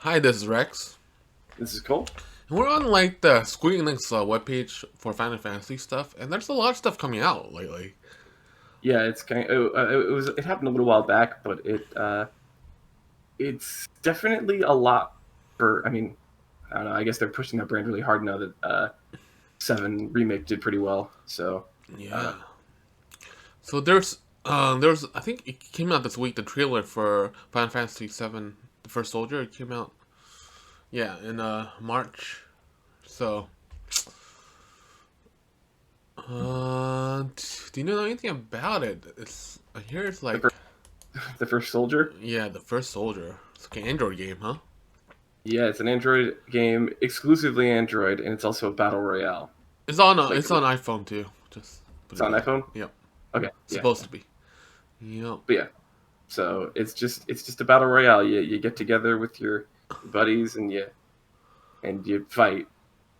Hi, this is Rex. This is Cole. And we're on like the Square Enix webpage for Final Fantasy stuff, and there's a lot of stuff coming out lately. Yeah, it's kind of, it happened a little while back, but it's definitely a lot for. I mean, I don't know. I guess they're pushing that brand really hard now that Seven remake did pretty well. So I don't Yeah. know. So there's I think it came out this week the trailer for Final Fantasy VII: The First Soldier. It came out in March. So do you know anything about it? It's I hear it's The like first, the first soldier. the First Soldier. It's like an Android game, huh? Yeah, it's an Android game, exclusively Android, and it's also a battle royale. Like It's on iPhone too. Just put it's it on out. iPhone. Yep. Okay, yeah, Supposed to be. Yep. but yeah. So it's just a battle royale. You get together with your buddies and you fight.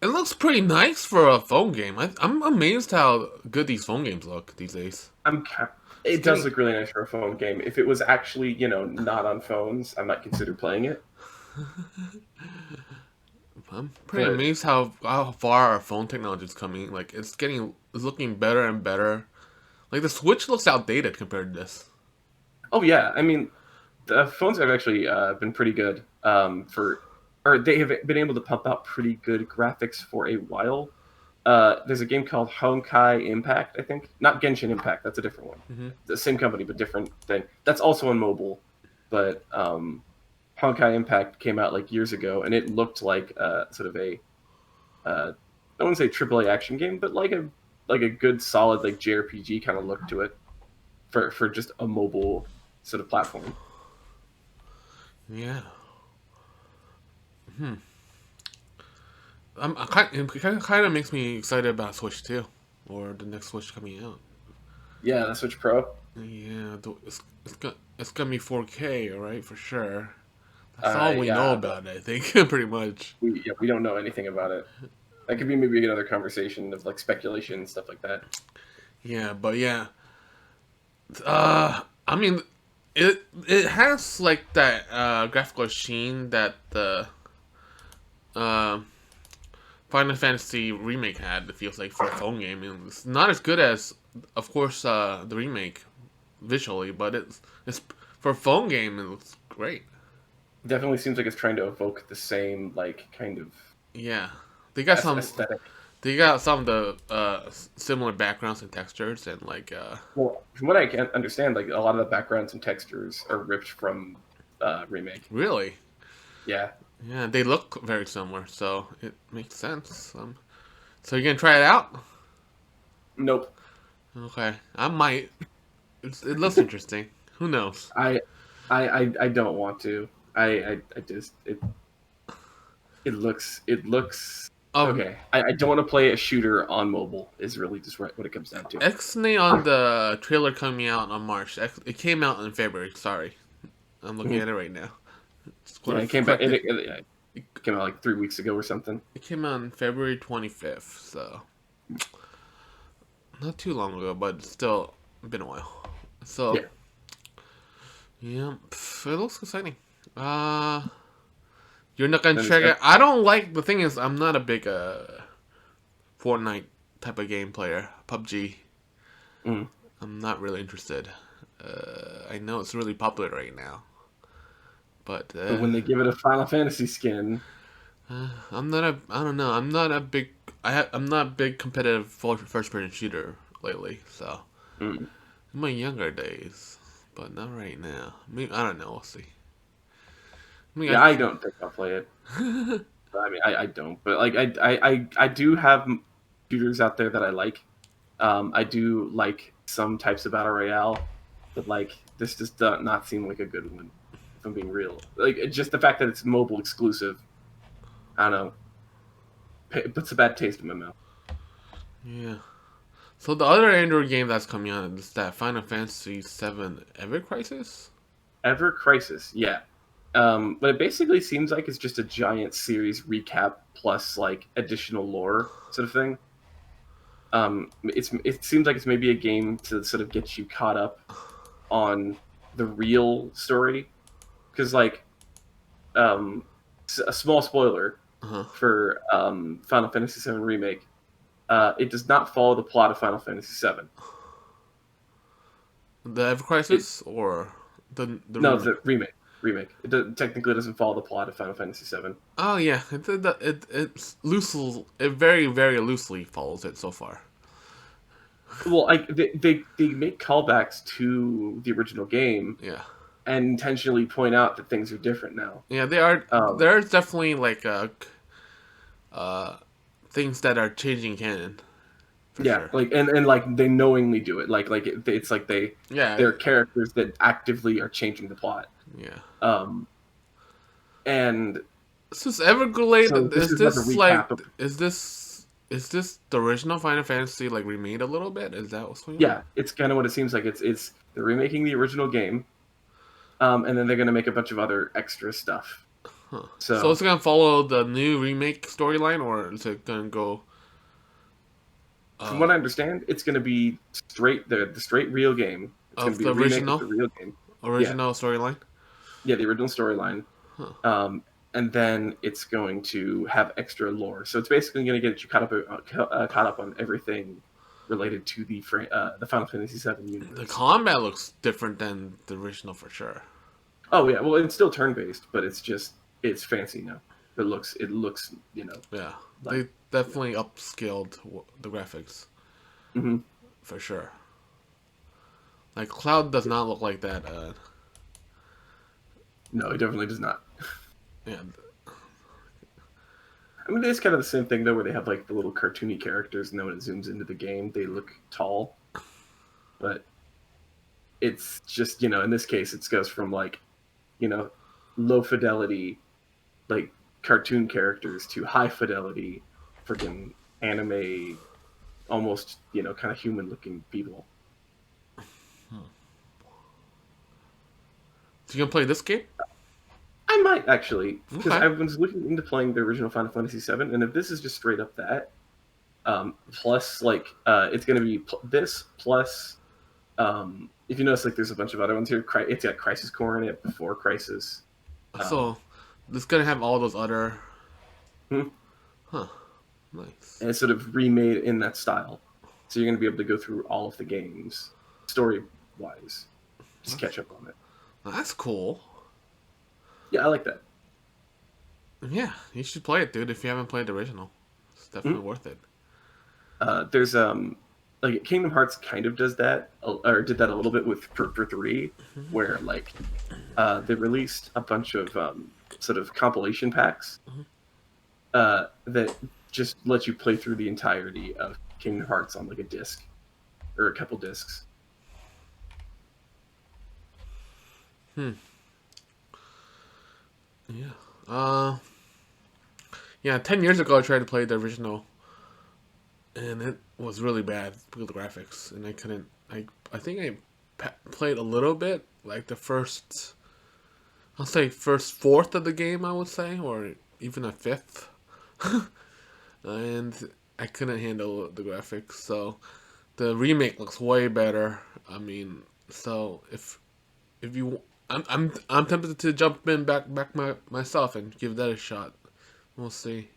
It looks pretty nice for a phone game. I'm amazed how good these phone games look these days. I'm ca- It's it does getting. look really nice for a phone game. If it was actually, not on phones, I might consider playing it. I'm pretty But amazed how far our phone technology is coming. Like it's looking better and better. Like the Switch looks outdated compared to this. oh yeah, I mean, the phones have actually been pretty good or they have been able to pump out pretty good graphics for a while. There's a game called Honkai Impact, I think. Not Genshin Impact, that's a different one. Hmm. The same company, but different thing. That's also on mobile, but Honkai Impact came out like years ago, and it looked like sort of a I wouldn't say AAA action game, but like a good solid like JRPG kind of look to it for just a mobile sort of platform. Yeah. Hmm. It kind of makes me excited about Switch too, or the next Switch coming out. Yeah, the Switch Pro. Yeah, it's gonna be 4K, all right, for sure. That's all we know Yeah, about it, I think, pretty much. we don't know anything about it. That could be maybe another conversation of like speculation and stuff like that. Yeah, but yeah, I mean, it has like that graphical sheen that the uh, Final Fantasy remake had. It feels like for a phone game, and it's not as good as, of course, the remake visually, but it's for a phone game. It looks great. Definitely seems like it's trying to evoke the same like kind of Yeah, they got some. aesthetic. They got some of the similar backgrounds and textures, and like Well, from what I can understand, like a lot of the backgrounds and textures are ripped from remake. really, Yeah. yeah, they look very similar, so it makes sense. So you're gonna try it out? Nope. Okay, I might. It looks interesting. Who knows? I I don't want to. I just it looks Um, okay. I don't want to play a shooter on mobile. Is really just what it comes down to. Xnay on the trailer coming out on March. It came out in February. Sorry, I'm looking Mhm. at it right now. It's Yeah, quite it came back. effective. It came out like 3 weeks ago or something. It came out on February 25th, so not too long ago, but it's still been a while. So Yeah, yeah, it looks exciting. Uh, you're not gonna then it's check got it. I don't like. The thing is, I'm not a big Fortnite type of game player. PUBG. mm. I'm not really interested. I know it's really popular right now, but But when they give it a Final Fantasy skin, I'm not a. I don't know. I'm not a big. I'm not a big competitive first person shooter lately. So mm. in my younger days, but not right now. Maybe I don't know. We'll see. I mean, Yeah, I don't think I'll play it. I mean, I don't. But like, I do have shooters out there that I like. I do like some types of battle royale, but like this just does not seem like a good one. If I'm being real, like just the fact that it's mobile exclusive, I don't know, it puts a bad taste in my mouth. yeah. So the other Android game that's coming out is that Final Fantasy VII Ever Crisis. Ever Crisis, yeah. But it basically seems like it's just a giant series recap plus like additional lore sort of thing. It seems like it's maybe a game to sort of get you caught up on the real story because like um a small spoiler Uh-huh. for Final Fantasy VII Remake. It does not follow the plot of Final Fantasy VII. The Ever It Crisis or the no, remake? the remake. Technically doesn't follow the plot of Final Fantasy VII. Oh yeah, it's loosely, it very very loosely follows it so far. Well, like they make callbacks to the original game Yeah, and intentionally point out that things are different now. yeah, they are. Um, There's definitely like uh things that are changing canon for yeah, sure. like and like they knowingly do it. It's like Yeah, they're characters that actively are changing the plot. yeah. Um, and So is Everglade, so this is like a recap of is this the original Final Fantasy like remade a little bit? Is that what's going on? yeah, it's kind of what it seems like. It's they're remaking the original game, and then they're gonna make a bunch of other extra stuff. Huh. So So it's gonna follow the new remake storyline, or is it gonna go? from Uh, what I understand, it's gonna be straight the straight real game. It's gonna of be the a remake of the original real game. Yeah, original storyline. yeah, the original storyline. Huh. And then it's going to have extra lore. So it's basically going to get you caught up on everything related to the Final Fantasy VII The universe. combat looks different than the original for sure. Oh yeah, well it's still turn based, but it's fancy now. It looks Yeah, like they definitely upscaled the graphics hmm for sure. Like Cloud does not look like that. no, it definitely does not. Yeah, I mean, it's kind of the same thing though, where they have like the little cartoony characters, and then when it zooms into the game, they look tall. But it's just in this case, it goes from like you know low fidelity like cartoon characters to high fidelity freaking anime almost kind of human looking people. so you gonna play this game? I might actually, because Okay. I was looking into playing the original Final Fantasy VII, and if this is just straight up that, plus like it's going to be this plus if you notice like there's a bunch of other ones here. It's got Crisis Core in it before Crisis. um, So this gonna have all those other. hmm, Huh. Nice. and it's sort of remade in that style, so you're going to be able to go through all of the games story wise, just catch up on it. That's cool. Yeah, I like that. Yeah, you should play it, dude. If you haven't played the original, it's Hmm. definitely worth it. There's like Kingdom Hearts kind of does that, or did that a little bit with for 3, Mhm. where like they released a bunch of sort of compilation packs Mhm. that just let you play through the entirety of Kingdom Hearts on like a disc or a couple discs. Hmm. Yeah. Uh. Yeah. 10 years ago, I tried to play the original, and it was really bad with the graphics, and I couldn't. I think I played a little bit, like the first. I'll say first fourth of the game. I would say, or even a fifth, and I couldn't handle the graphics. So the remake looks way better. I mean, so if you, I'm tempted to jump in myself and give that a shot. We'll see.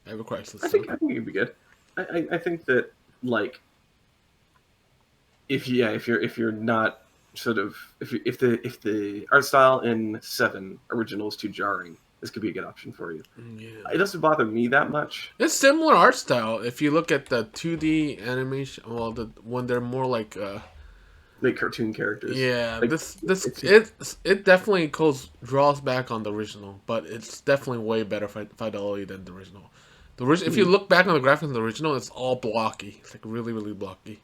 Ever Crisis. I So. think I think it'd be good. I think that like if you're not sort of if the art style in 7 original is too jarring, this could be a good option for you. Yeah. It doesn't bother me that much. It's similar art style if you look at the 2D animation. Well, the when they're more like Like cartoon characters. yeah, Like this it's it definitely draws back on the original, but it's definitely way better fidelity than the original. If you mhm. look back on the graphics of the original, it's all blocky. It's like really really blocky.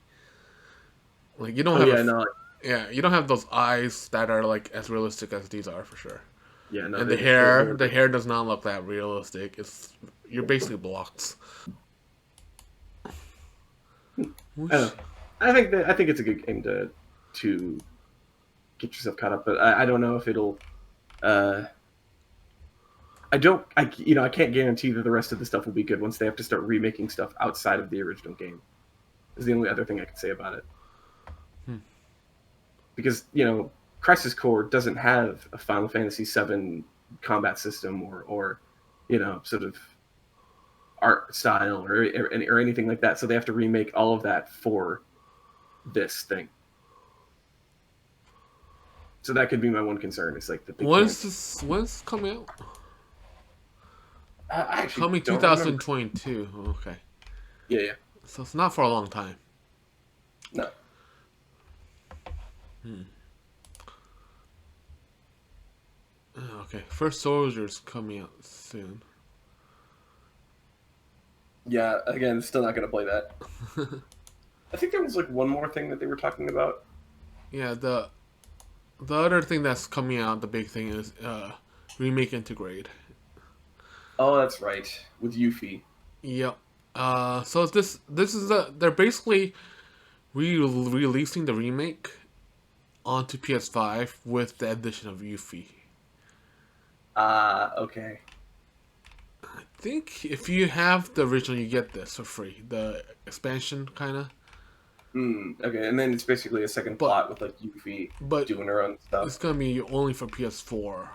Like you don't Oh have yeah, no, yeah, you don't have those eyes that are like as realistic as these are for sure. yeah, no, And they're the hair does not look that realistic. It's you're basically blocks. I don't know. I think it's a good game to get yourself caught up, but I don't know if it'll. Uh, I don't. I can't guarantee that the rest of the stuff will be good once they have to start remaking stuff outside of the original game. Is the only other thing I can say about it. Hmm. Because Crisis Core doesn't have a Final Fantasy VII combat system or sort of art style or anything like that. So they have to remake all of that for this thing. So that could be my one concern. It's like that they When's can't. this? When's it coming out? I actually Coming don't remember. 2022. Okay, Yeah. so it's not for a long time. No. Okay, First Soldier's coming out soon. Yeah. Again, still not gonna play that. I think there was like one more thing that they were talking about. Yeah, the other thing that's coming out, the big thing is remake Integrate. Oh, that's right, with Yuffie. Yep. So this is they're basically releasing the remake onto PS5 with the addition of Yuffie. Okay. I think if you have the original, you get this for free. The expansion, kind of. Okay, and then it's basically a second But- plot with like Yuffie But doing her own stuff. it's gonna be only for PS4.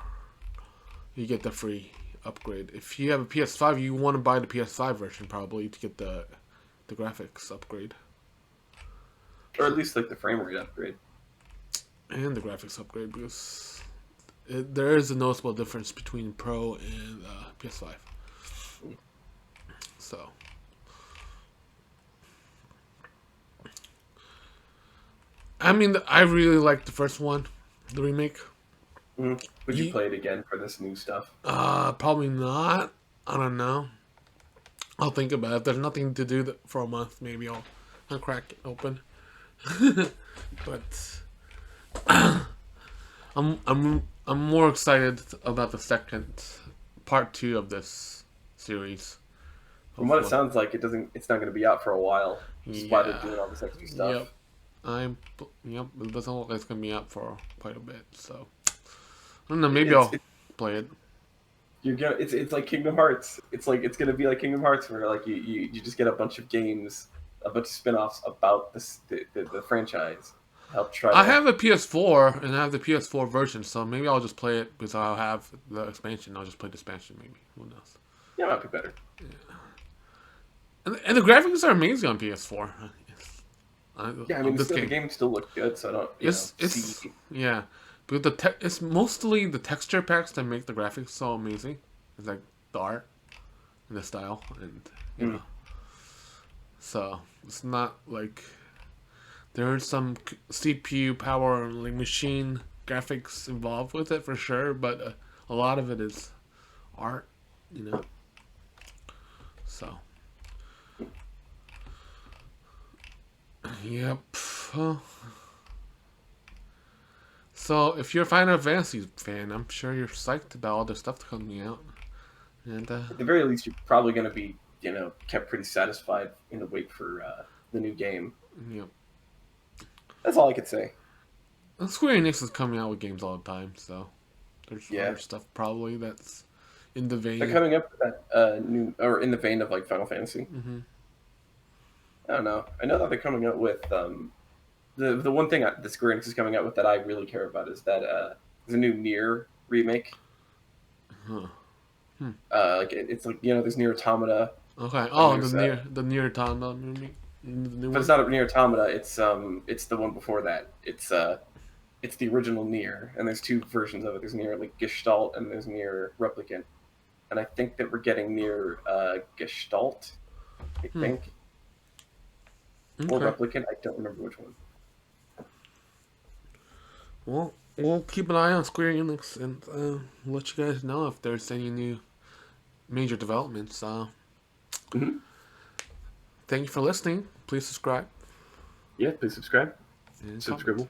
You get the free upgrade. If you have a PS5, you want to buy the PS5 version probably to get the graphics upgrade Or at least like the frame rate upgrade. and the graphics upgrade because there is a noticeable difference between Pro and PS5. So. I mean, I really liked the first one, the remake. Would you play it again for this new stuff? Probably not. I don't know. I'll think about it. If there's nothing to do for a month, maybe I'll crack it open. But I'm more excited about the second part 2 of this series. From what it sounds like, it's not going to be out for a while. Just while they're doing all this extra stuff. Yep. It doesn't look like it's gonna be out for quite a bit. So I don't know. Maybe I'll play it. It's like Kingdom Hearts. It's like it's gonna be like Kingdom Hearts, where like you just get a bunch of games, a bunch of spin-offs about the franchise. Help try. I have a PS4 and I have the PS4 version, so maybe I'll just play it because I'll have the expansion. I'll just play the expansion. Maybe who knows? Yeah, it might be better. Yeah. And the graphics are amazing on PS4. Yeah, I mean, the game still looks good, so I don't. See. Yeah, but it's mostly the texture packs that make the graphics so amazing. It's like the art and the style, and you know. So it's not like there's some CPU power and like machine graphics involved with it for sure, but a lot of it is art, you know. So. Yep. So, if you're a Final Fantasy fan, I'm sure you're psyched about all the stuff coming out. And at the very least, you're probably going to be, kept pretty satisfied in the wait for the new game. Yep. That's all I could say. And Square Enix is coming out with games all the time, so there's other stuff probably that's in the vein. They're coming up with that new, or in the vein of like Final Fantasy. Mm-hmm. I don't know. I know that they're coming out with the one thing that Square Enix is coming out with that I really care about is that there's a new Nier remake. Huh. Like it's like there's Nier Automata. Okay. Oh, the Nier Automata movie. But it's not a Nier Automata. It's the one before that. It's the original Nier, and there's two versions of it. There's Nier like Gestalt, and there's Nier Replicant. And I think that we're getting Nier Gestalt. I think. Okay. Or Replicant. I don't remember which one. Well, we'll keep an eye on Square Enix and let you guys know if there's any new major developments. Thank you for listening. Please subscribe. Yeah, please subscribe. And Subscribe.